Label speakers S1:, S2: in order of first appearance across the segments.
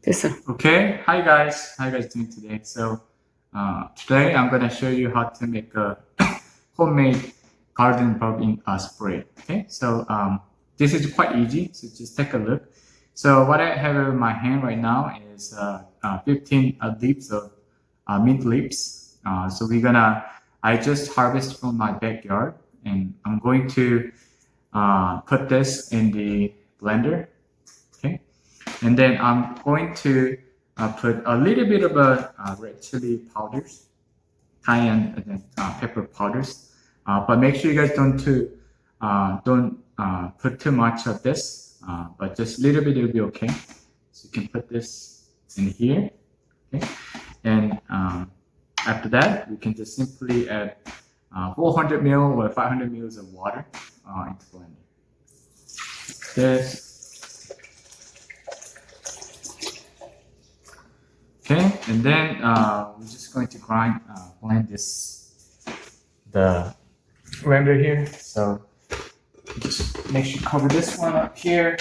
S1: 됐어.
S2: Okay, hi guys, how you guys doing today? Today I'm gonna show you how to make a homemade garden bulb in spray. Okay, this is quite easy, so just take a look. So what I have in my hand right now is 15 leaves of mint leaves. I just harvest from my backyard, and I'm going to put this in the blender. Okay, and then I'm going to put a little bit of red chili powders, cayenne pepper powders, but make sure you guys don't put too much of this, but just a little bit will be okay. So you can put this in here, okay? And after that, we can just simply add 400 ml or 500 ml of water into the blender. This. Okay, and then we're just going to blend the render here. So just make sure you cover this one up here.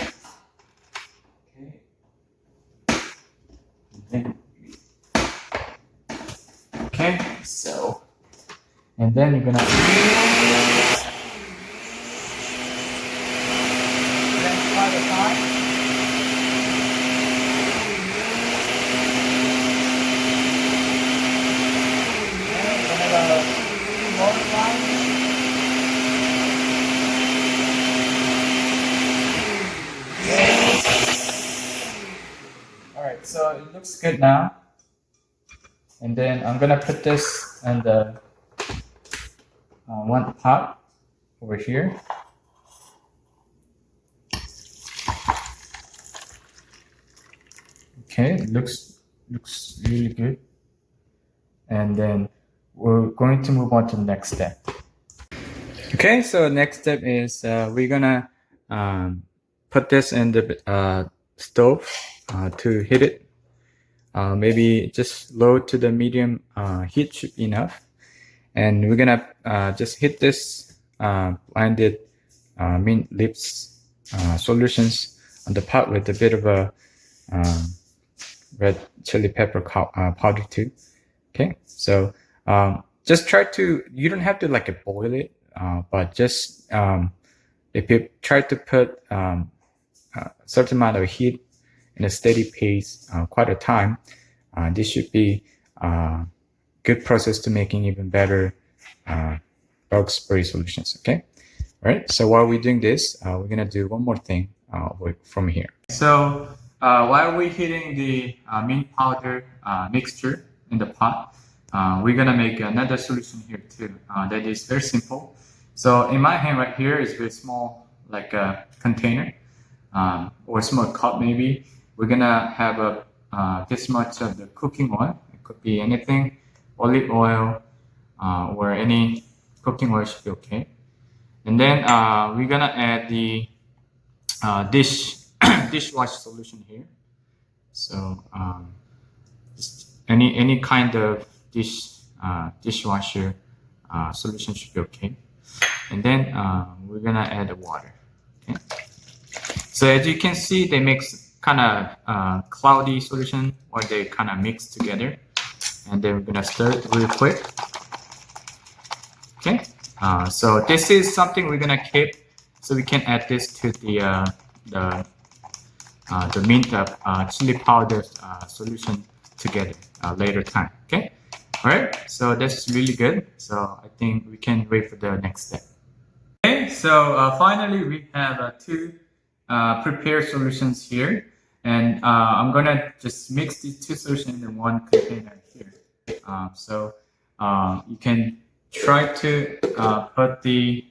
S2: Okay, and then you're gonna Alright, so it looks good now. And then I'm gonna put this in the one pot over here. Okay, it looks really good. And then we're going to move on to the next step. Okay, so next step is we're gonna put this in the stove to heat it. Maybe just low to the medium heat should be enough. And we're gonna just hit this blended mint leaves solutions on the pot with a bit of a red chili pepper powder too. Okay, so just try to, you don't have to like boil it, but just if you try to put a certain amount of heat in a steady pace quite a time, this should be a good process to making even better bug spray solutions. Okay, all right, so while we're doing this, we're gonna do one more thing from here. So while we're heating the mint powder mixture in the pot, we're gonna make another solution here too. That is very simple. So in my hand right here is very small, like a container or a small cup maybe. We're gonna have this much of the cooking oil. It could be anything, olive oil or any cooking oil should be okay. And then we're gonna add the dishwash solution here. So just any kind of dishwasher solution should be okay. And then we're gonna add the water. Okay. So as you can see, they mix kind of cloudy solution, or they kind of mix together. And then we're gonna stir it real quick. Okay. So this is something we're gonna keep, so we can add this to the mint chili powder solution together later time. Okay. All right. So that's really good. So I think we can wait for the next step. Okay. So finally, we have two prepared solutions here, and I'm gonna just mix these two solutions in one container here. You can try to put the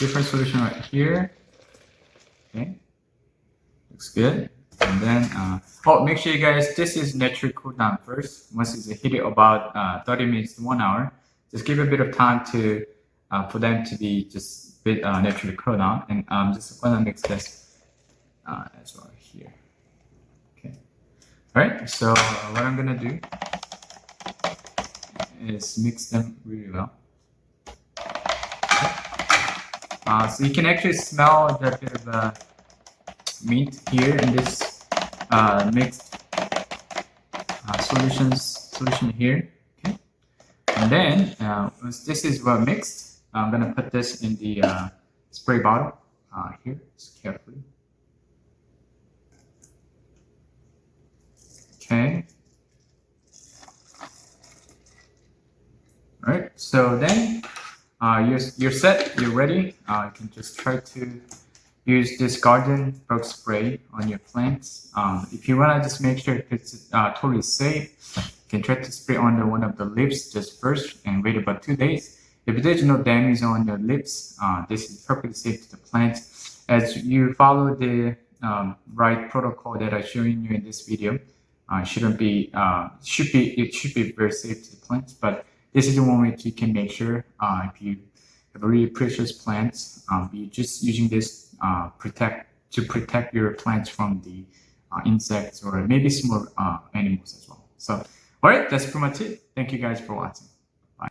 S2: different solution right here. Okay, looks good. And then make sure you guys, this is naturally cooled down first. Once it's heated about 30 minutes to 1 hour, just give a bit of time to for them to be just a bit naturally cooled down. And I'm just gonna mix this as well here. Okay. All right. So what I'm gonna do is mix them really well. So you can actually smell the bit of mint here in this mixed solution here. Okay, and then once this is well mixed, I'm gonna put this in the spray bottle here, just carefully. Okay. All right. So then you're set. You're ready. You can just try to use this garden bug spray on your plants. If you wanna just make sure it's totally safe, you can try to spray on one of the leaves just first and wait about 2 days. If there's no damage on the leaves, this is perfectly safe to the plant. As you follow the right protocol that I'm showing you in this video, it should be very safe to the plants. But this is the one way you can make sure if you have really precious plants, you're just using this to protect your plants from the insects or maybe small animals as well. So, all right, that's pretty much it. Thank you guys for watching.